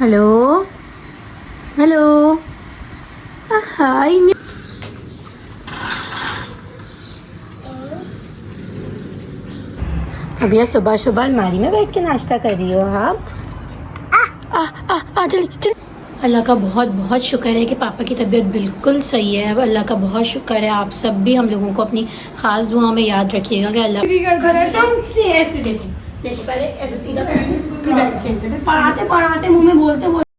Hello hello hi. अब यह सुबह सुबह अलमारी में बैठ के नाश्ता कर रही हो आप? जल्दी जल्दी। अल्लाह का बहुत बहुत शुक्र है कि पापा की तबीयत बिल्कुल सही है। अब अल्लाह का बहुत शुक्र है। आप सब भी हम लोगों को अपनी ख़ास दुआ में याद रखिएगा कि अल्लाह ऐसे देखो पहले ऐसे सीधा फिर बैठ पढ़ाते पढ़ाते मुंह में बोलते बोलते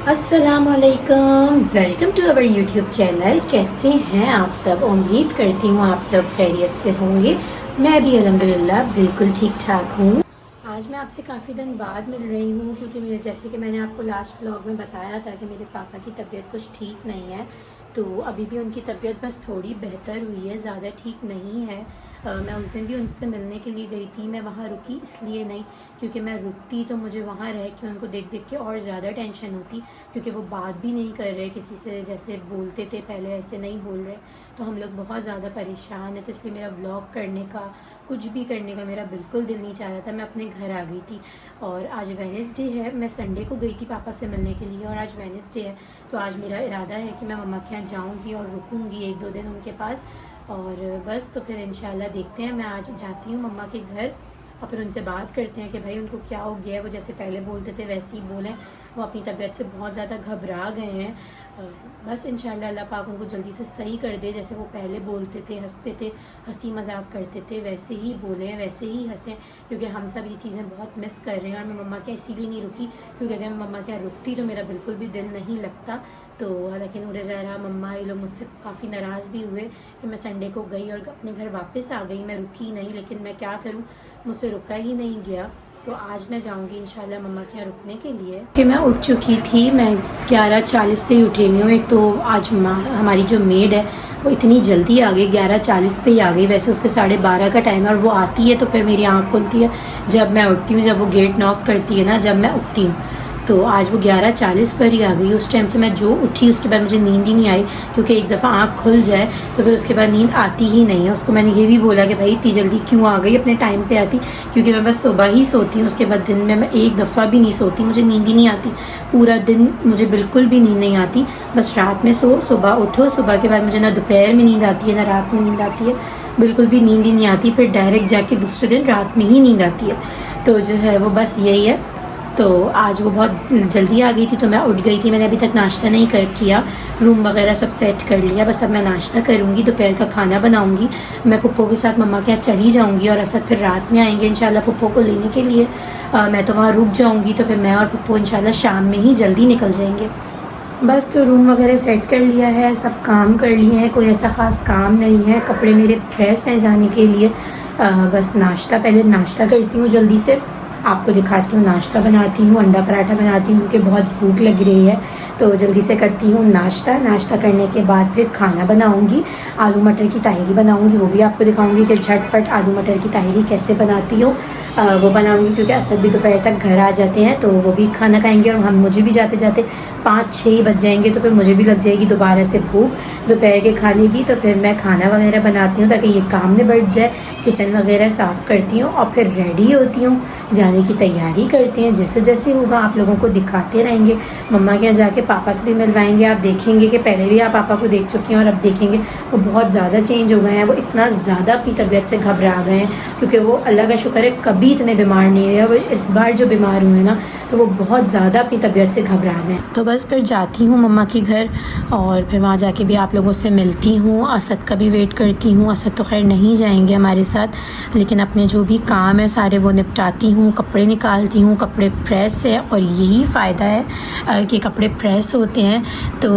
अस्सलामुअलैकुम, welcome to our YouTube channel. कैसे हैं आप सब? उम्मीद करती हूँ आप सब खैरियत से होंगे। मैं भी अल्हम्दुलिल्लाह बिल्कुल ठीक ठाक हूँ। आज मैं आपसे काफ़ी दिन बाद मिल रही हूँ क्योंकि मेरे जैसे कि मैंने आपको लास्ट व्लॉग में बताया था कि मेरे पापा की तबीयत कुछ ठीक नहीं है। तो अभी भी उनकी तबीयत बस थोड़ी बेहतर हुई है, ज़्यादा ठीक नहीं है। मैं उस दिन भी उनसे मिलने के लिए गई थी। मैं वहाँ रुकी इसलिए नहीं क्योंकि मैं रुकती तो मुझे वहाँ रह के उनको देख देख के और ज़्यादा टेंशन होती, क्योंकि वो बात भी नहीं कर रहे किसी से, जैसे बोलते थे पहले ऐसे नहीं बोल रहे। तो हम लोग बहुत ज़्यादा परेशान हैं। तो इसलिए मेरा व्लॉग करने का, कुछ भी करने का मेरा बिल्कुल दिल नहीं चाह रहा था। मैं अपने घर आ गई थी और आज वेडनेसडे है। मैं संडे को गई थी पापा से मिलने के लिए और आज वेडनेसडे है। तो आज मेरा इरादा है कि मैं मम्मा के यहाँ जाऊँगी और रुकूँगी 1-2 दिन उनके पास। और बस तो फिर इंशाल्लाह देखते हैं। मैं आज जाती हूँ मम्मा के घर और फिर उनसे बात करते हैं कि भाई उनको क्या हो गया है। वो जैसे पहले बोलते थे वैसे ही बोलें। वो अपनी तबीयत से बहुत ज़्यादा घबरा गए हैं। बस इंशाल्लाह अल्लाह पाक उनको जल्दी से सही कर दे। जैसे वो पहले बोलते थे, हंसते थे, हंसी मजाक करते थे, वैसे ही बोलें, वैसे ही हंसें, क्योंकि हम सब ये चीज़ें बहुत मिस कर रहे हैं। और मैं मम्मा के इसीलिए नहीं रुकी क्योंकि अगर मैं मम्मा के यहाँ रुकती तो मेरा बिल्कुल भी दिल नहीं लगता। तो हालांकि नूर ज़हरा, मम्मा, ये लोग मुझसे काफ़ी नाराज़ भी हुए कि मैं संडे को गई और अपने घर वापस आ गई। मैं रुकी नहीं, लेकिन मैं क्या करूँ, मुझसे रुका ही नहीं गया। तो आज मैं जाऊंगी इंशाल्लाह मम्मा के यहाँ रुकने के लिए। कि मैं उठ चुकी थी, मैं 11:40 से ही उठी हुई हूँ। एक तो आज हमारी जो मेड है वो इतनी जल्दी आ गई, 11:40 पे ही आ गई। वैसे उसके 12:30 का टाइम है और वो आती है तो फिर मेरी आँख खुलती है जब मैं उठती हूँ, जब वो गेट नॉक करती है ना, जब मैं उठती हूँ। तो आज वो 11:40 पर ही आ गई। उस टाइम से मैं जो उठी उसके बाद मुझे नींद ही नहीं आई, क्योंकि एक दफ़ा आँख खुल जाए तो फिर उसके बाद नींद आती ही नहीं है। उसको मैंने ये भी बोला कि भाई इतनी जल्दी क्यों आ गई, अपने टाइम पे आती, क्योंकि मैं बस सुबह ही सोती हूँ। उसके बाद दिन में मैं एक दफ़ा भी नहीं सोती, मुझे नींद ही नहीं आती। पूरा दिन मुझे बिल्कुल भी नींद नहीं आती। बस रात में सुबह उठो, सुबह के बाद मुझे ना दोपहर में नींद आती है ना रात में नींद आती है, बिल्कुल भी नींद ही नहीं आती। फिर डायरेक्ट जाके दूसरे दिन रात में ही नींद आती है। तो जो है वो बस यही है। तो आज वो बहुत जल्दी आ गई थी तो मैं उठ गई थी। मैंने अभी तक नाश्ता नहीं किया, रूम वगैरह सब सेट कर लिया। बस अब मैं नाश्ता करूँगी, दोपहर का खाना बनाऊँगी। मैं पप्पो के साथ मम्मा के यहाँ चली जाऊँगी और असद फिर रात में आएंगे इंशाल्लाह पप्पो को लेने के लिए। मैं तो वहाँ रुक जाऊँगी, तो फिर मैं और पप्पो इंशाल्लाह शाम में ही जल्दी निकल जाएंगे। बस तो रूम वगैरह सेट कर लिया है, सब काम कर लिए हैं, कोई ऐसा ख़ास काम नहीं है। कपड़े मेरे प्रेस हैं जाने के लिए। बस पहले नाश्ता करती हूँ जल्दी से, आपको दिखाती हूँ। नाश्ता बनाती हूँ, अंडा पराठा बनाती हूँ क्योंकि बहुत भूख लग रही है। तो जल्दी से करती हूँ नाश्ता करने के बाद फिर खाना बनाऊँगी। आलू मटर की ताहिरी बनाऊँगी, वो भी आपको दिखाऊँगी कि झटपट आलू मटर की ताहिरी कैसे बनाती हूँ। वो बनाऊँगी क्योंकि असद भी दोपहर तक घर आ जाते हैं तो वो भी खाना खाएंगे और मुझे भी जाते जाते 5-6 बज जाएंगे। तो फिर मुझे भी लग जाएगी दोबारा से भूख दोपहर के खाने की। तो फिर मैं खाना वगैरह बनाती हूँ ताकि ये काम में बढ़ जाए। किचन वगैरह साफ़ करती हूँ और फिर रेडी होती हूँ, जाने की तैयारी करते हैं। जैसे जैसे होगा आप लोगों को दिखाते रहेंगे। मम्मा के यहाँ जाके पापा से भी मिलवाएंगे। आप देखेंगे कि पहले भी आप पापा को देख चुके हैं और अब देखेंगे वो बहुत ज़्यादा चेंज हो गए हैं। वो इतना ज़्यादा अपनी तबीयत से घबरा गए हैं क्योंकि वो अल्लाह का शुक्र है कभी इतने बीमार नहीं हुए। वो इस बार जो बीमार हुए ना तो वो बहुत ज़्यादा अपनी तबीयत से घबरा गए। तो बस फिर जाती हूँ मम्मा के घर और फिर वहाँ जाके भी आप लोगों से मिलती हूँ। असद का भी वेट करती हूँ। असद तो खैर नहीं जाएंगे हमारे साथ, लेकिन अपने जो भी काम है सारे वो निपटाती हूँ। कपड़े निकालती हूँ, कपड़े प्रेस है और यही फ़ायदा है कि कपड़े प्रेस होते हैं तो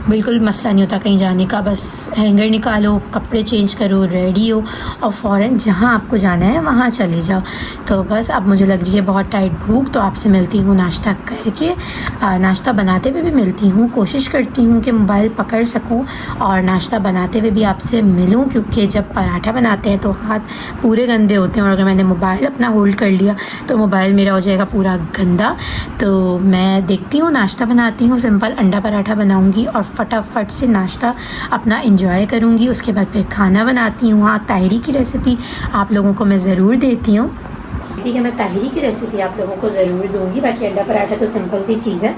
बिल्कुल मसला नहीं होता कहीं जाने का, बस हैंगर निकालो, कपड़े चेंज करो, रेडी हो और फ़ौरन जहाँ आपको जाना है वहाँ चले जाओ। तो बस अब मुझे लग रही है बहुत टाइट भूख, तो आपसे मिलती हूँ नाश्ता करके। नाश्ता बनाते हुए भी मिलती हूँ, कोशिश करती हूँ कि मोबाइल पकड़ सकूँ और नाश्ता बनाते हुए भी आपसे मिलूँ, क्योंकि जब पराठा बनाते हैं तो हाथ पूरे गंदे होते हैं और अगर मैंने मोबाइल अपना होल्ड कर लिया तो मोबाइल मेरा हो जाएगा पूरा गंदा। तो मैं देखती हूँ, नाश्ता बनाती हूँ, सिंपल अंडा पराठा बनाऊँगी और फटाफट से नाश्ता अपना एंजॉय करूँगी। उसके बाद फिर खाना बनाती हूँ। हाँ, ताहिरी की रेसिपी आप लोगों को मैं ज़रूर देती हूँ। ठीक है, मैं ताहिरी की रेसिपी आप लोगों को ज़रूर दूँगी। बाकी अंडा पराठा तो सिंपल सी चीज़ है,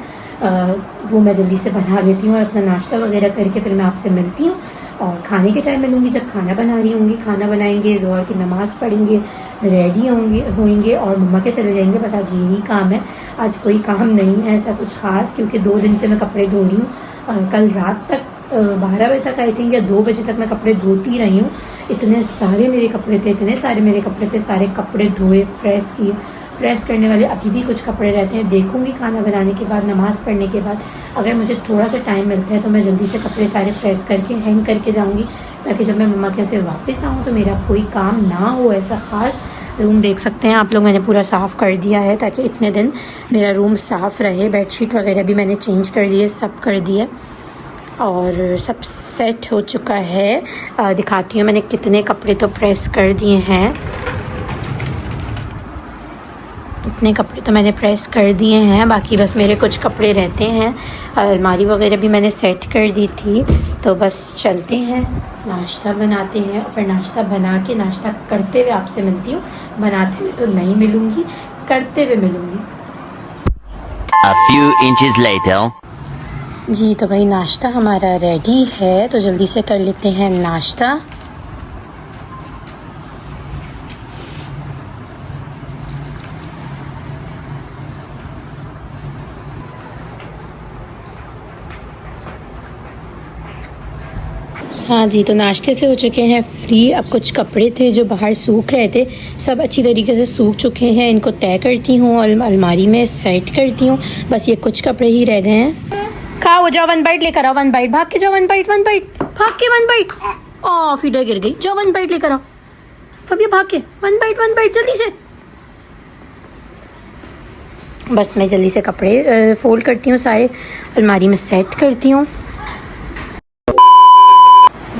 वो मैं जल्दी से बना लेती हूँ और अपना नाश्ता वगैरह करके फिर मैं आपसे मिलती हूँ और खाने के टाइम मिलूँगी जब खाना बना रही होंगी। खाना बनाएंगे, ज़ोहर की नमाज़ पढ़ेंगे, रेडी होंगे और मम्मा के चले जाएंगे। बस आज यही काम है, आज कोई काम नहीं है ऐसा कुछ ख़ास, क्योंकि 2 दिन से मैं कपड़े धो रही हूँ। कल रात तक 12 बजे तक आई थिंक या 2 बजे तक मैं कपड़े धोती रही हूँ। इतने सारे मेरे कपड़े थे, सारे कपड़े धोए, प्रेस किए। प्रेस करने वाले अभी भी कुछ कपड़े रहते हैं। देखूँगी खाना बनाने के बाद, नमाज़ पढ़ने के बाद अगर मुझे थोड़ा सा टाइम मिलता है तो मैं जल्दी से कपड़े सारे प्रेस करके हैंग करके जाऊँगी, ताकि जब मैं मम्मा के से वापस आऊँ तो मेरा कोई काम ना हो ऐसा ख़ास। रूम देख सकते हैं आप लोग, मैंने पूरा साफ़ कर दिया है ताकि इतने दिन मेरा रूम साफ़ रहे। बेडशीट वगैरह भी मैंने चेंज कर दिए, सब कर दिए और सब सेट हो चुका है। दिखाती हूँ मैंने कितने कपड़े तो प्रेस कर दिए हैं। इतने कपड़े तो मैंने प्रेस कर दिए हैं, बाकी बस मेरे कुछ कपड़े रहते हैं। अलमारी वगैरह भी मैंने सेट कर दी थी। तो बस चलते हैं, नाश्ता बनाते हैं और फिर नाश्ता बना के, नाश्ता करते हुए आपसे मिलती हूँ। बनाते हुए तो नहीं मिलूँगी, करते हुए मिलूँगी। A few inches later. जी तो भाई नाश्ता हमारा रेडी है, तो जल्दी से कर लेते हैं नाश्ता। हाँ जी, तो नाश्ते से हो चुके हैं फ्री। अब कुछ कपड़े थे जो बाहर सूख रहे थे, सब अच्छी तरीके से सूख चुके हैं। इनको तय करती हूँ और अलमारी में सेट करती हूँ। बस ये कुछ कपड़े ही रह गए हैं। खाओ, जाओ 1 बाइट लेकर आओ, 1 बाइट, भाग के जाओ, 1 बाइट, 1 बाइट, भाग के 1 बाइट। ओह फीडर गिर गई, जाओ 1 बाइट लेकर आओ फबिया, भाग के 1 बाइट, 1 बाइट जल्दी से। बस मैं जल्दी से कपड़े फोल्ड करती हूँ, सारे अलमारी में सेट करती हूँ।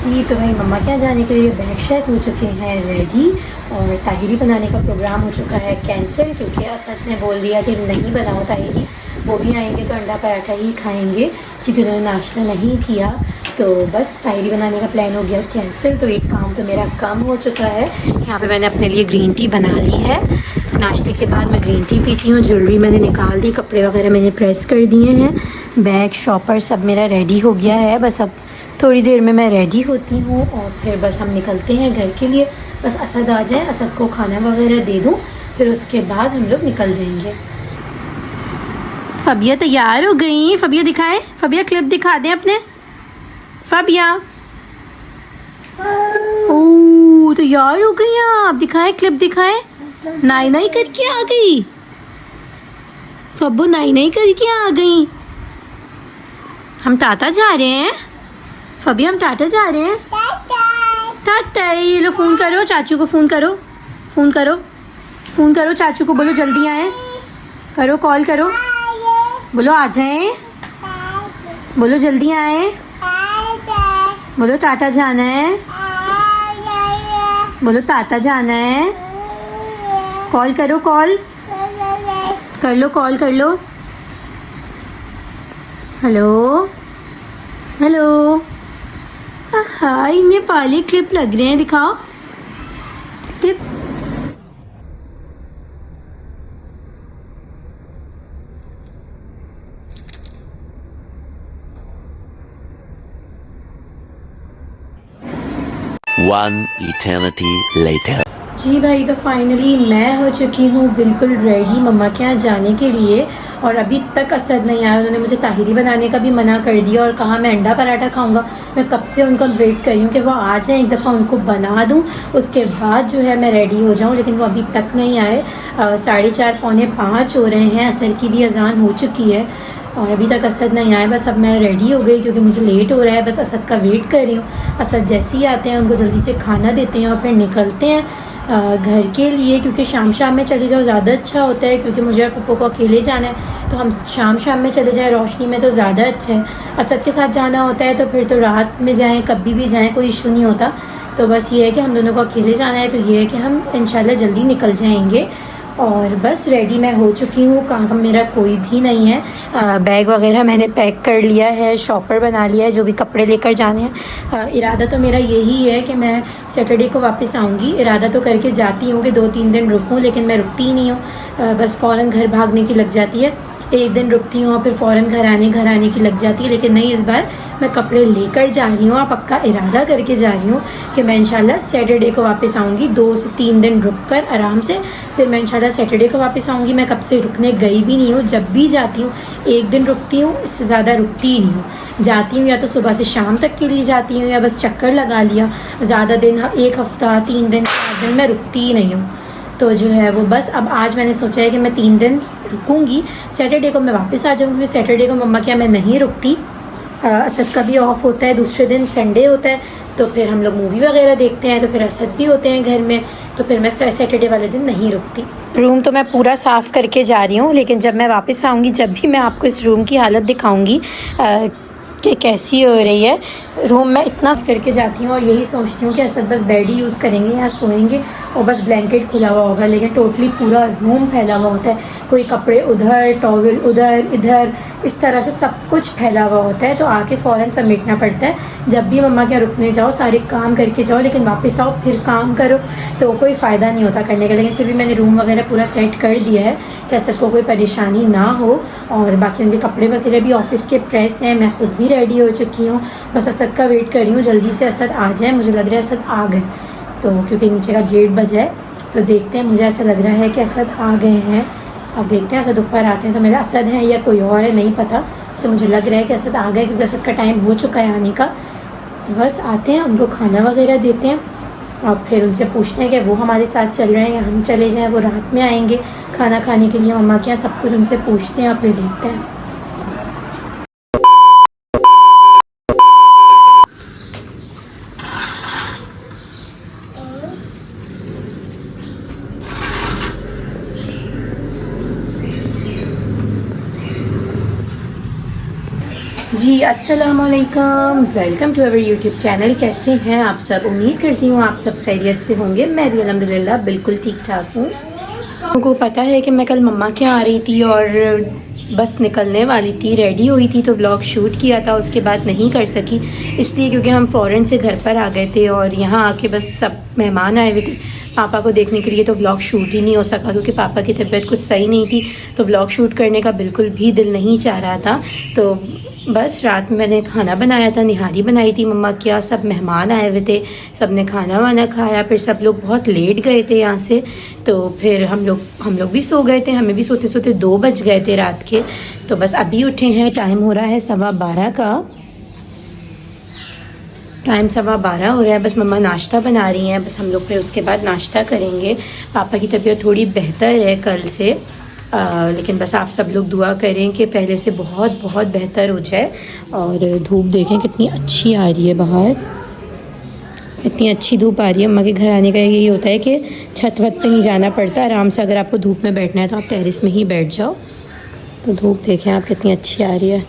जी तो भाई मम्मा के यहाँ जाने के लिए बैग शैग हो चुके हैं रेडी और ताहिरी बनाने का प्रोग्राम हो चुका है कैंसिल, क्योंकि असद ने बोल दिया कि नहीं बनाओ ताहिरी, वो भी आएंगे तो अंडा पराठा ही खाएंगे, क्योंकि उन्होंने नाश्ता नहीं किया। तो बस ताहिरी बनाने का प्लान हो गया कैंसिल। तो एक काम तो मेरा कम हो चुका है। यहाँ पे मैंने अपने लिए ग्रीन टी बना ली है। नाश्ते के बाद मैं ग्रीन टी पीती हूँ। ज्वेलरी मैंने निकाल दी, कपड़े वगैरह मैंने प्रेस कर दिए हैं, बैग शॉपर सब मेरा रेडी हो गया है। बस अब थोड़ी देर में मैं रेडी होती हूँ और फिर बस हम निकलते हैं घर के लिए। बस असद आ जाए, असद को खाना वगैरह दे दूँ, फिर उसके बाद हम लोग निकल जाएंगे। फबिया तैयार हो गई। फबिया दिखाएं, फबिया क्लिप दिखा दें अपने। फबिया ओह तैयार हो गई आप, दिखाएं क्लिप दिखाएं। नाई नाई करके आ गई फब्बू, नाई नाई करके आ गई। हम टाटा जा रहे हैं फबी, हम टाटा जा रहे हैं। टाटा। ये लो फ़ोन करो, चाचू को फ़ोन करो, फ़ोन करो, फ़ोन करो चाचू को, बोलो जल्दी आए, करो कॉल करो, बोलो आ जाएं, बोलो जल्दी आए, बोलो टाटा जाना है, बोलो टाटा जाना है। कॉल करो, कॉल कर लो, कॉल कर लो। Hello hello. हाँ इनमें पाली क्लिप लग रहे हैं, दिखाओ क्लिप। One eternity later. जी भाई तो फाइनली मैं हो चुकी हूँ बिल्कुल रेडी मम्मा के यहाँ जाने के लिए। और अभी तक असद नहीं आया, उन्होंने मुझे ताहिरी बनाने का भी मना कर दिया और कहा मैं अंडा पराठा खाऊंगा। मैं कब से उनका वेट कर रही हूँ कि वो आ जाएँ, एक दफ़ा उनको बना दूँ, उसके बाद जो है मैं रेडी हो जाऊँ, लेकिन वो अभी तक नहीं आए। 4:30 पौने 5 हो रहे हैं, असर की भी अजान हो चुकी है। और अभी तक असद नहीं आए। बस अब मैं रेडी हो गई क्योंकि मुझे लेट हो रहा है, बस असद का वेट कर रही हूँ। असद जैसे ही आते हैं उनको जल्दी से खाना देते हैं और फिर निकलते हैं घर के लिए, क्योंकि शाम शाम में चले जाओ ज़्यादा अच्छा होता है, क्योंकि मुझे और पप्पो को अकेले जाना है तो हम शाम शाम में चले जाएँ, रोशनी में तो ज़्यादा अच्छा है। असद के साथ जाना होता है तो फिर तो रात में जाएँ, कभी भी जाएँ, कोई इशू नहीं होता। तो बस ये है कि हम दोनों को अकेले जाना है, तो ये है कि हम इंशाल्लाह जल्दी निकल जाएंगे। और बस रेडी मैं हो चुकी हूँ, काम मेरा कोई भी नहीं है। बैग वगैरह मैंने पैक कर लिया है, शॉपर बना लिया है, जो भी कपड़े लेकर जाने हैं। इरादा तो मेरा यही है कि मैं सैटरडे को वापस आऊँगी। इरादा तो करके जाती हूँ कि 2-3 दिन रुकूँ, लेकिन मैं रुकती ही नहीं हूँ। बस फ़ौरन घर भागने की लग जाती है। एक दिन रुकती हूँ और फिर फ़ौरन घर आने की लग जाती है। लेकिन नहीं, इस बार मैं कपड़े लेकर जा रही हूँ और पक्का इरादा करके जा रही हूँ कि मैं इंशाल्लाह सैटरडे को वापस आऊँगी। 2 से 3 दिन रुक कर आराम से फिर मैं इंशाल्लाह सैटरडे को वापस आऊँगी। मैं कब से रुकने गई भी नहीं हूँ, जब भी जाती हूँ 1 दिन रुकती हूँ, इससे ज़्यादा रुकती ही नहीं हूँ। जाती हूँ या तो सुबह से शाम तक के लिए जाती हूँ या बस चक्कर लगा लिया। ज़्यादा दिन 1 हफ़्ता 3 दिन 4 दिन मैं रुकती ही नहीं हूँ। तो जो है वो बस अब आज मैंने सोचा है कि मैं 3 दिन रुकूंगी, सैटरडे को मैं वापस आ जाऊंगी। सैटरडे को मम्मा के यहाँ मैं नहीं रुकती, असद का भी ऑफ होता है, दूसरे दिन संडे होता है, तो फिर हम लोग मूवी वगैरह देखते हैं, तो फिर असद भी होते हैं घर में, तो फिर मैं सैटरडे वाले दिन नहीं रुकती। रूम तो मैं पूरा साफ़ करके जा रही हूँ, लेकिन जब मैं वापस आऊँगी जब भी मैं आपको इस रूम की हालत दिखाऊँगी कि कैसी हो रही है। रूम में इतना करके जाती हूँ और यही सोचती हूँ कि असद बस बेड ही यूज़ करेंगे, यहाँ सोएंगे और बस ब्लैंकेट खुला हुआ होगा, लेकिन टोटली पूरा रूम फैला हुआ होता है। कोई कपड़े उधर, टॉवल उधर, इधर, इस तरह से सब कुछ फैला हुआ होता है। तो आके फ़ौरन समेटना पड़ता है। जब भी मम्मा के यहाँ रुकने जाओ सारे काम करके जाओ, लेकिन वापस आओ फिर काम करो, तो कोई फ़ायदा नहीं होता करने का। लेकिन फिर भी मैंने रूम वगैरह पूरा सेट कर दिया है कि असद को कोई परेशानी ना हो। और बाकी उनके कपड़े वगैरह भी ऑफिस के प्रेस हैं, मैं खुद भी रेडी हो चुकी हूँ, बस असद का वेट कर रही हूँ जल्दी से असद आ जाए। मुझे लग रहा है असद आ गए, तो क्योंकि नीचे का गेट बजा है, तो देखते हैं। मुझे ऐसा लग रहा है कि असद आ गए हैं। अब देखते हैं असद ऊपर आते हैं तो मेरा असद है या कोई और है नहीं पता, तो मुझे लग रहा है कि असद आ गए, क्योंकि असद का टाइम हो चुका है आने का। तो बस आते हैं, उनको खाना वगैरह देते हैं और फिर उनसे पूछते हैं कि वो हमारे साथ चल रहे हैं या हम चले जाएं। वो रात में आएंगे खाना खाने के लिए मम्मा के यहाँ, सब कुछ उनसे पूछते हैं और फिर देखते हैं। जी अस्सलामुअलैकुम, welcome to our YouTube channel. कैसे हैं आप सब? उम्मीद करती हूँ आप सब खैरियत से होंगे। मैं भी अल्हम्दुलिल्लाह बिल्कुल ठीक ठाक हूँ। आपको पता है कि मैं कल मम्मा के यहाँ आ रही थी और बस निकलने वाली थी, रेडी हुई थी, तो व्लॉग शूट किया था, उसके बाद नहीं कर सकी इसलिए क्योंकि हम फ़ौरन से घर पर आ गए थे और यहाँ आके बस सब मेहमान आए हुए थे पापा को देखने के लिए, तो व्लॉग शूट ही नहीं हो सका क्योंकि पापा की तबीयत कुछ सही नहीं थी, तो व्लॉग शूट करने का बिल्कुल भी दिल नहीं चाह रहा था। तो बस रात में मैंने खाना बनाया था, निहारी बनाई थी मम्मा के यहाँ, सब मेहमान आए हुए थे, सब ने खाना वाना खाया, फिर सब लोग बहुत लेट गए थे यहाँ से, तो फिर हम लोग भी सो गए थे, हमें भी सोते सोते 2 बज गए थे रात के। तो बस अभी उठे हैं, टाइम हो रहा है 12:15 का, टाइम 12:15 हो रहा है। बस मम्मा नाश्ता बना रही हैं, बस हम लोग फिर उसके बाद नाश्ता करेंगे। पापा की तबीयत थोड़ी बेहतर है कल से, लेकिन बस आप सब लोग दुआ करें कि पहले से बहुत बहुत बेहतर हो जाए। और धूप देखें कितनी अच्छी आ रही है बाहर, इतनी अच्छी धूप आ रही है। मम्मा के घर आने का यही होता है कि छत वत पे नहीं जाना पड़ता, आराम से अगर आपको धूप में बैठना है तो आप टेरेस में ही बैठ जाओ। तो धूप देखें आप कितनी अच्छी आ रही है।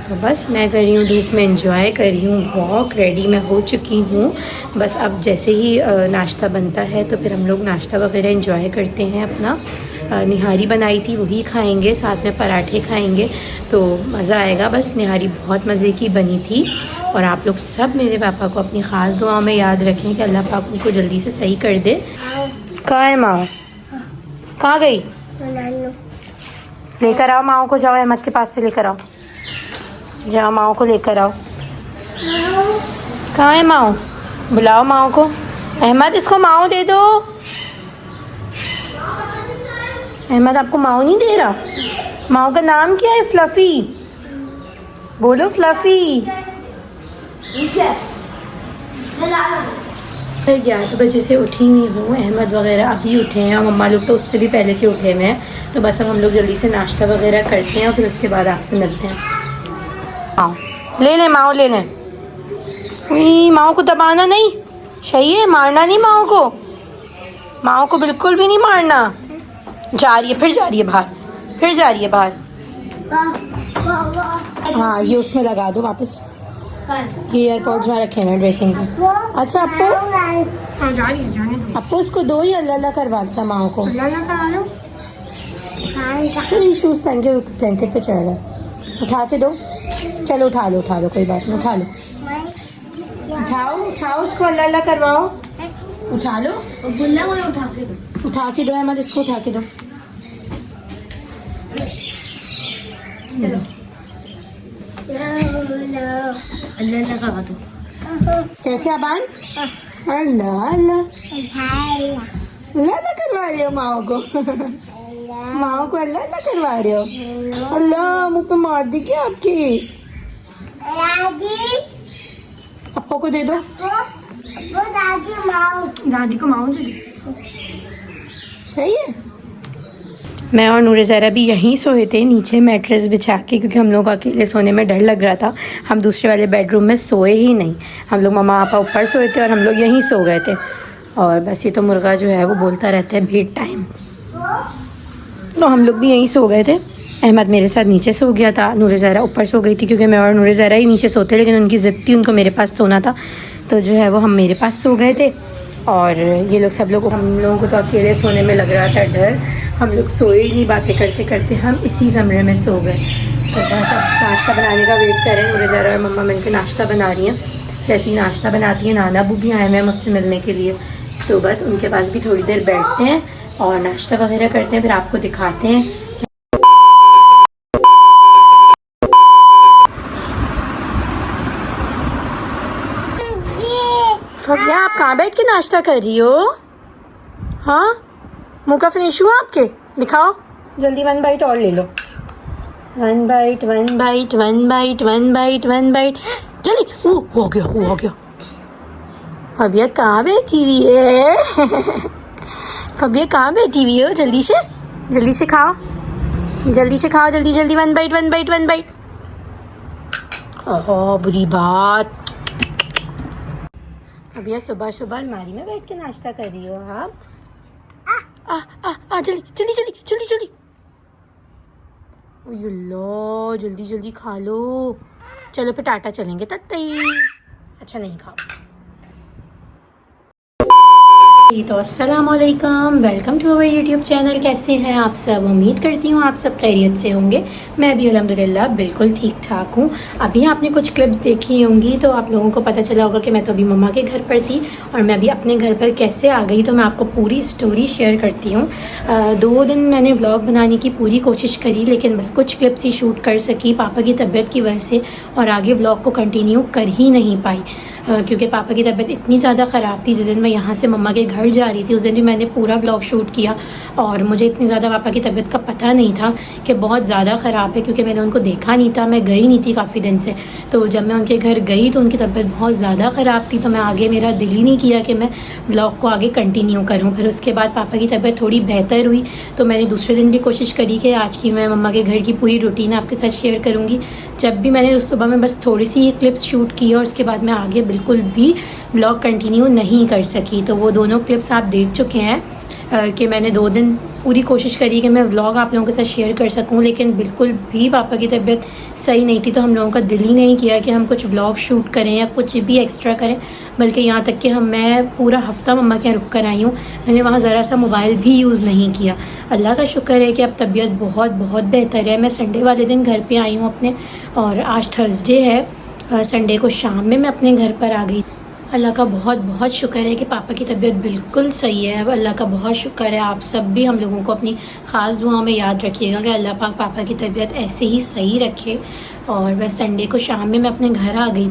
तो बस मैं कर रही हूँ धूप में एंजॉय कर रही हूँ वॉक, रेडी मैं हो चुकी हूँ। बस अब जैसे ही नाश्ता बनता है तो फिर हम लोग नाश्ता वगैरह एंजॉय करते हैं अपना। निहारी बनाई थी वही खाएंगे, साथ में पराठे खाएंगे, तो मज़ा आएगा। बस निहारी बहुत मज़े की बनी थी। और आप लोग सब मेरे पापा को अपनी ख़ास दुआ में याद रखें कि अल्लाह पाक उनको जल्दी से सही कर दे। कहाँ है माँ? कहाँ गई? लेकर आओ माओ को, जाओ अहमद के पास से लेकर आओ, जाओ माओ को लेकर आओ। कहाँ है माओ? बुलाओ माओ को। अहमद इसको माओ दे दो। अहमद आपको माओ नहीं दे रहा? माओ का नाम क्या है? फ्लफ़ी। बोलो फ्लफ़ी। 11 बजे से उठी नहीं हूँ। अहमद वगैरह अभी उठे हैं और मम्मा लोग तो उससे भी पहले के उठे हुए हैं। तो बस अब हम लोग जल्दी से नाश्ता वगैरह करते हैं और फिर उसके बाद आपसे मिलते हैं। माओ ले लें, माओ ले लें। माओ को दबाना नहीं, सही है, मारना नहीं माओ को। माओ को बिल्कुल भी नहीं मारना। जा रही है, फिर जा रही है बाहर, फिर जा रही है बाहर। हाँ ये उसमें लगा दो वापस। ये एयरपोर्ट्स में रखे हैं ड्रेसिंग में। अच्छा अप्पू, अप्पू उसको दो ही अल्लाह अल्लाह करवा देता माओ को। शूज़ पहन के ब्लैंकेट पे चढ़ रहा है। उठा के दो, चलो उठा लो कोई बात नहीं, उठा लो, उठाओ उसको अल्लाह अल्लाह करवाओ। उठा लो, उठा के दो अहमद, इसको उठा के दो। अल्लाह करवा दो। कैसे अबान? अल्लाह अल्लाह अल्लाह करवा रहे हो माओ को। माओ को अल्लाह अल्लाह करवा रहे हो। अल्लाह मुँह पे मार दी क्या आपकी? पप्पो को दे दो। दादी को माओ दे दो। सही है। मैं और नूर ज़हरा भी यहीं सोए थे नीचे मैट्रेस बिछा के, क्योंकि हम लोग अकेले सोने में डर लग रहा था। हम दूसरे वाले बेडरूम में सोए ही नहीं। हम लोग मम्मा पापा ऊपर सोए थे और हम लोग यहीं सो गए थे। और बस ये तो मुर्गा जो है वो बोलता रहता है बेड टाइम, तो हम लोग भी यहीं सो गए थे। अहमद मेरे साथ नीचे सो गया था, नूर ज़हरा ऊपर सो गई थी, क्योंकि मैं और नूर ज़हरा ही नीचे सोते, लेकिन उनकी ज़िद थी, उनको मेरे पास सोना था, तो जो है वो हम मेरे पास सो गए थे। और ये लोग सब लोग, हम लोगों को तो अकेले सोने में लग रहा था डर। हम लोग सोए ही नहीं, बातें करते करते हम इसी कमरे में सो गए। तो बस अब नाश्ता बनाने का वेट करें। नूर ज़हरा और मम्मा मिलकर नाश्ता बना रही हैं। जैसे ही नाश्ता बनाती हैं, नाना अबू भी आए हुए हैं मुझसे मिलने के लिए, तो बस उनके पास भी थोड़ी देर बैठते हैं और नाश्ता वगैरह करते हैं, फिर आपको दिखाते हैं। फबिया आप कहाँ बैठ के नाश्ता कर रही हो? हाँ मुँह का फिनिश हुआ आपके? दिखाओ जल्दी, 1 बाइट और ले लो। 1 bite 1 bite 1 bite 1 bite 1 bite, जल्दी। हो गया। फबिया कहाँ बैठी हुई है? फबिया कहाँ बैठी हुई हो? जल्दी से खाओ, जल्दी 1 बाइट 1 बाइट 1 बाइट। ओह बुरी बात। फबिया सुबह अलमारी में बैठ के नाश्ता कर रही हो आप? जल्दी। ओह लो, जल्दी खा लो। चलो फिर टाटा चलेंगे तत्तई। अच्छा नहीं खाओ। तो अस्सलाम वालेकुम, welcome to our YouTube channel. कैसे हैं आप सब? उम्मीद करती हूँ आप सब खैरियत से होंगे। मैं भी अल्हम्दुलिल्लाह बिल्कुल ठीक ठाक हूँ। अभी आपने कुछ क्लिप्स देखी होंगी तो आप लोगों को पता चला होगा कि मैं तो अभी मम्मा के घर पर थी और मैं अभी अपने घर पर कैसे आ गई, तो मैं आपको पूरी स्टोरी शेयर करती हूँ। 2 दिन मैंने व्लॉग बनाने की पूरी कोशिश करी, लेकिन बस कुछ क्लिप्स ही शूट कर सकी पापा की तबीयत की वजह से, और आगे व्लॉग को कंटिन्यू कर ही नहीं पाई, क्योंकि पापा की तबीयत इतनी ज़्यादा ख़राब थी। जिस दिन मैं यहाँ से मम्मा के घर जा रही थी उस दिन भी मैंने पूरा व्लॉग शूट किया, और मुझे इतनी ज़्यादा पापा की तबीयत का पता नहीं था कि बहुत ज़्यादा ख़राब है, क्योंकि मैंने उनको देखा नहीं था, मैं गई नहीं थी काफ़ी दिन से। तो जब मैं उनके घर गई तो उनकी तबीयत बहुत ज़्यादा ख़राब थी, तो मैं आगे, मेरा दिल ही नहीं किया कि मैं व्लॉग को आगे कंटिन्यू करूँ। फिर उसके बाद पापा की तबीयत थोड़ी बेहतर हुई तो मैंने दूसरे दिन भी कोशिश करी कि आज की मैं मम्मा के घर की पूरी रूटीन आपके साथ शेयर करूँगी। जब भी मैंने सुबह में बस थोड़ी सी क्लिप्स शूट की और उसके बाद मैं आगे बिल्कुल भी व्लॉग कंटिन्यू नहीं कर सकी। तो वो दोनों क्लिप्स आप देख चुके हैं कि मैंने 2 दिन पूरी कोशिश करी कि मैं व्लॉग आप लोगों के साथ शेयर कर सकूं, लेकिन बिल्कुल भी पापा की तबीयत सही नहीं थी, तो हम लोगों का दिल ही नहीं किया कि हम कुछ व्लॉग शूट करें या कुछ भी एक्स्ट्रा करें। बल्कि यहाँ तक कि मैं पूरा हफ्ता मम्मा के यहाँ रुक कर आई हूँ, मैंने वहाँ ज़रा सा मोबाइल भी यूज़ नहीं किया। अल्लाह का शुक्र है कि अब तबीयत बहुत बेहतर है। मैं संडे वाले दिन घर पर आई हूँ अपने, और आज थर्सडे है, संडे को शाम में मैं अपने घर पर आ गई। अल्लाह का बहुत शुक्र है कि पापा की तबीयत बिल्कुल सही है। अल्लाह का बहुत शुक्र है। आप सब भी हम लोगों को अपनी ख़ास दुआओं में याद रखिएगा कि अल्लाह पाक पापा की तबीयत ऐसे ही सही रखे। और बस संडे को शाम में मैं अपने घर आ गई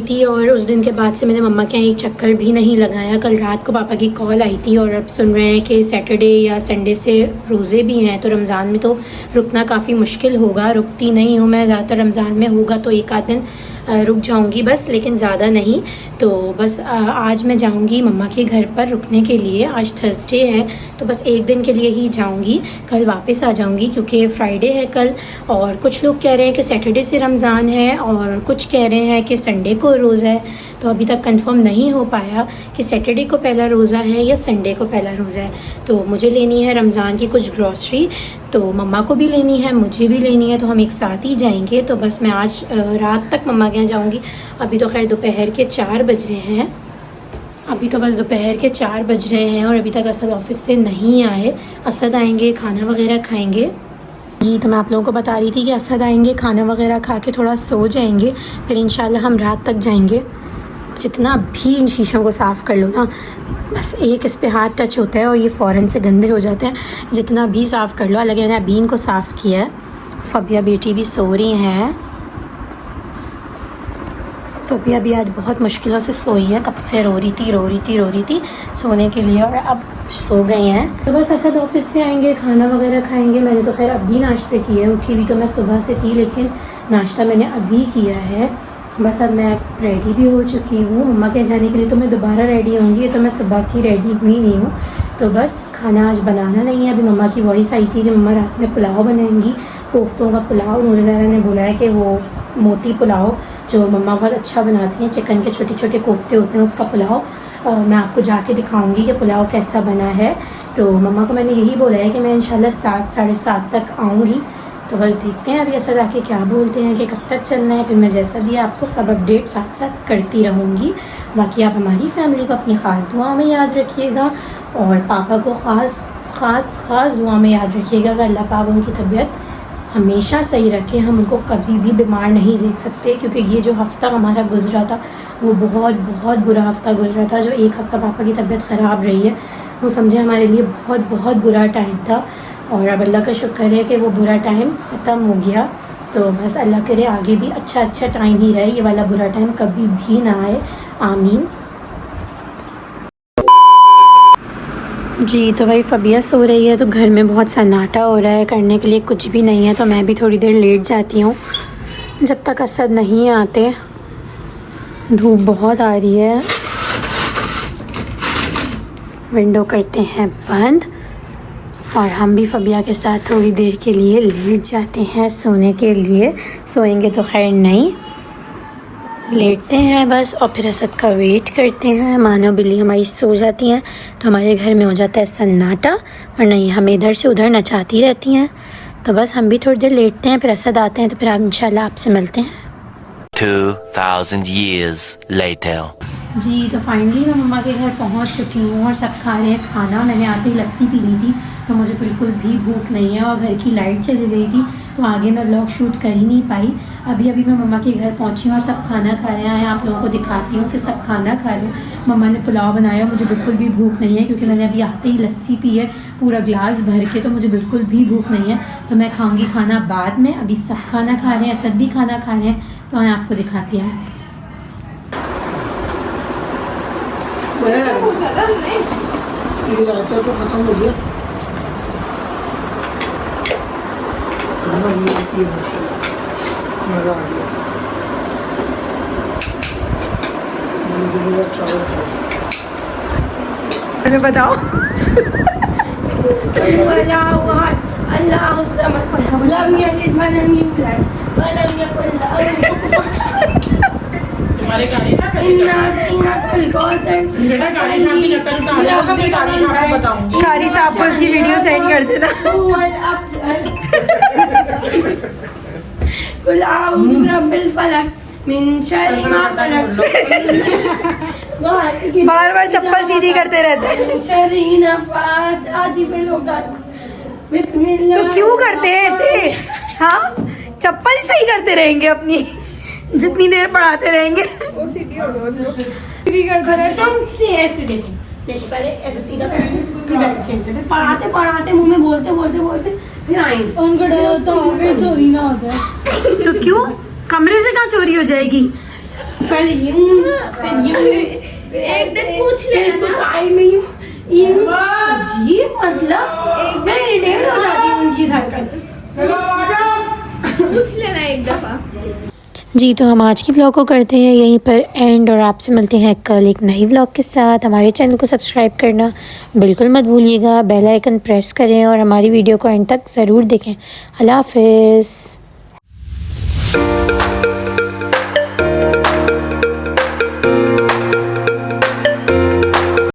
थी, और उस दिन के बाद से मैंने मम्मा के यहाँ एक चक्कर भी नहीं लगाया। कल रात को पापा की कॉल आई थी, और अब सुन रहे हैं कि सैटरडे या संडे से रोज़े भी हैं, तो रमज़ान में तो रुकना काफ़ी मुश्किल होगा। रुकती नहीं हूँ मैं ज़्यादातर, रमज़ान में होगा तो 1 आध दिन रुक जाऊंगी बस, लेकिन ज़्यादा नहीं। तो बस आज मैं जाऊंगी मम्मा के घर पर रुकने के लिए। आज थर्सडे है तो बस एक दिन के लिए ही जाऊंगी, कल वापस आ जाऊंगी क्योंकि फ्राइडे है कल। और कुछ लोग कह रहे हैं कि सैटरडे से रमज़ान है और कुछ कह रहे हैं कि संडे को रोज़ा है। तो अभी तक कंफर्म नहीं हो पाया कि सैटरडे को पहला रोज़ा है या संडे को पहला रोज़ा है। तो मुझे लेनी है रमज़ान की कुछ ग्रॉसरी, तो मम्मा को भी लेनी है, मुझे भी लेनी है, तो हम एक साथ ही जाएंगे। तो बस मैं आज रात तक मम्मा के यहाँ जाऊँगी। अभी तो खैर दोपहर के 4 बज रहे हैं, अभी तो बस दोपहर के 4 बज रहे हैं और अभी तक असद ऑफिस से नहीं आए। असद आएंगे, खाना वगैरह खाएंगे। जी, तो मैं आप लोगों को बता रही थी कि असद आएंगे, खाना वगैरह खा के थोड़ा सो जाएंगे, फिर इंशाल्लाह हम रात तक जाएंगे। जितना भी इन शीशों को साफ़ कर लो ना, बस एक इस पे हाथ टच होता है और ये फ़ौरन से गंदे हो जाते हैं। जितना भी साफ़ कर लो, अलग मैंने अभी इनको साफ़ किया है। फ़बिया बेटी भी सो रही हैं। फ़बिया भी आज बहुत मुश्किलों से सोई है, कब से रो रही थी सोने के लिए और अब सो गई हैं। तो बस असद ऑफिस से आएंगे, खाना वगैरह खाएंगे। मैंने तो खैर अभी नाश्ते किए, उठी भी तो मैं सुबह से थी, लेकिन नाश्ता मैंने अभी किया है। बस अब मैं रेडी भी हो चुकी हूँ मम्मा के जाने के लिए। तो मैं दोबारा रेडी होंगी, तो मैं सुबह की रेडी हुई नहीं हूँ। तो बस खाना आज बनाना नहीं है। अभी मम्मा की वॉइस आई थी कि मम्मा रात में पुलाव बनाएंगी, कोफ्तों का पुलाव। नूरज़ारा ने बोला है कि वो मोती पुलाव जो मम्मा बहुत अच्छा बनाती हैं, चिकन के छोटे छोटे कोफ्ते होते हैं, उसका पुलाव मैं आपको जाके दिखाऊंगी कि पुलाव कैसा बना है। तो मम्मा को मैंने यही बोला है कि मैं इंशाल्लाह 7 साढ़े 7 तक आऊँगी। तो बस देखते हैं अभी असद आके क्या बोलते हैं कि कब तक चलना है। फिर मैं जैसा भी आपको सब अपडेट साथ साथ करती रहूँगी। बाकी आप हमारी फैमिली को अपनी ख़ास दुआ में याद रखिएगा और पापा को ख़ास दुआ में याद रखिएगा कि अल्लाह पाक उनकी तबीयत हमेशा सही रखे। हम उनको कभी भी बीमार नहीं देख सकते, क्योंकि ये जो हफ़्ता हमारा गुजरा था वो बहुत बुरा हफ़्ता गुजरा था। जो एक हफ़्ता पापा की तबीयत ख़राब रही है वो समझे हमारे लिए बहुत बुरा टाइम था। और अब अल्लाह का शुक्र है कि वो बुरा टाइम ख़त्म हो गया। तो बस अल्लाह करे आगे भी अच्छा टाइम ही रहे, ये वाला बुरा टाइम कभी भी ना आए, आमीन। जी, तो भाई फ़बिया सो रही है तो घर में बहुत सन्नाटा हो रहा है, करने के लिए कुछ भी नहीं है। तो मैं भी थोड़ी देर लेट जाती हूँ जब तक असद नहीं आते। धूप बहुत आ रही है। विंडो करते हैं बंद और हम भी फ़बिया के साथ थोड़ी देर के लिए लेट जाते हैं सोने के लिए। सोएंगे तो खैर नहीं, लेटते हैं बस और फिर असद का वेट करते हैं। मानो बिल्ली हमारी सो जाती हैं तो हमारे घर में हो जाता है सन्नाटा, और नहीं हमें इधर से उधर नचाती रहती हैं। तो बस हम भी थोड़ी देर लेटते हैं, फिर असद आते हैं तो फिर आप इंशाल्लाह आपसे मिलते हैं। 2000 years later. जी, तो फाइनली मैं मम्मा के घर पहुंच चुकी हूँ और सब खा रहे हैं खाना। मैंने आते ही लस्सी पी ली थी तो मुझे बिल्कुल भी भूख नहीं है, और घर की लाइट चली गई थी तो आगे मैं व्लॉग शूट कर ही नहीं पाई। अभी मैं मम्मा के घर पहुंची हूँ और सब खाना खा रहे हैं। आप लोगों को दिखाती हूँ कि सब खाना खा रहे हैं। मम्मा ने पुलाव बनाया, मुझे बिल्कुल भी भूख नहीं है क्योंकि मैंने अभी आते ही लस्सी पी है पूरा गिलास भर के, तो मुझे बिल्कुल भी भूख नहीं है। तो मैं खाऊँगी खाना बाद में। अभी सब खाना खा रहे हैं, असद भी खाना खा रहे हैं, तो मैं आपको दिखाती हूँ। तो खत्म हो गया खाना, मज़ा आ गया। मुझे बताओ कारी साहब को इसकी वीडियो सेंड कर देना। बार बार चप्पल सीधी करते रहते हैं। तो क्यों करते हैं ऐसे? हाँ, चप्पल ही सही करते रहेंगे अपनी, जितनी देर पढ़ाते रहेंगे। वो सीधी करते रहते हैं ऐसे। देखो पहले ऐसे सीधा फिर पढ़ाते मुंह में बोलते फिर आएंगे। उनको डर होता है चोरी ना हो जाए। तो क्यों? कमरे से कहाँ चोरी हो जाएगी? पहले यूं, फिर यूं, एक दिन पूछ लेना साइड में यूं। जी मतलब मैं इरिटेट हो जाती हूँ उनकी हरकत। पूछ लेना एक दफा। जी तो हम आज की व्लॉग को करते हैं यहीं पर एंड और आपसे मिलते हैं कल एक नई व्लॉग के साथ। हमारे चैनल को सब्सक्राइब करना बिल्कुल मत भूलिएगा, बेल आइकन प्रेस करें और हमारी वीडियो को एंड तक ज़रूर देखें। अल्लाह हाफ़िज़।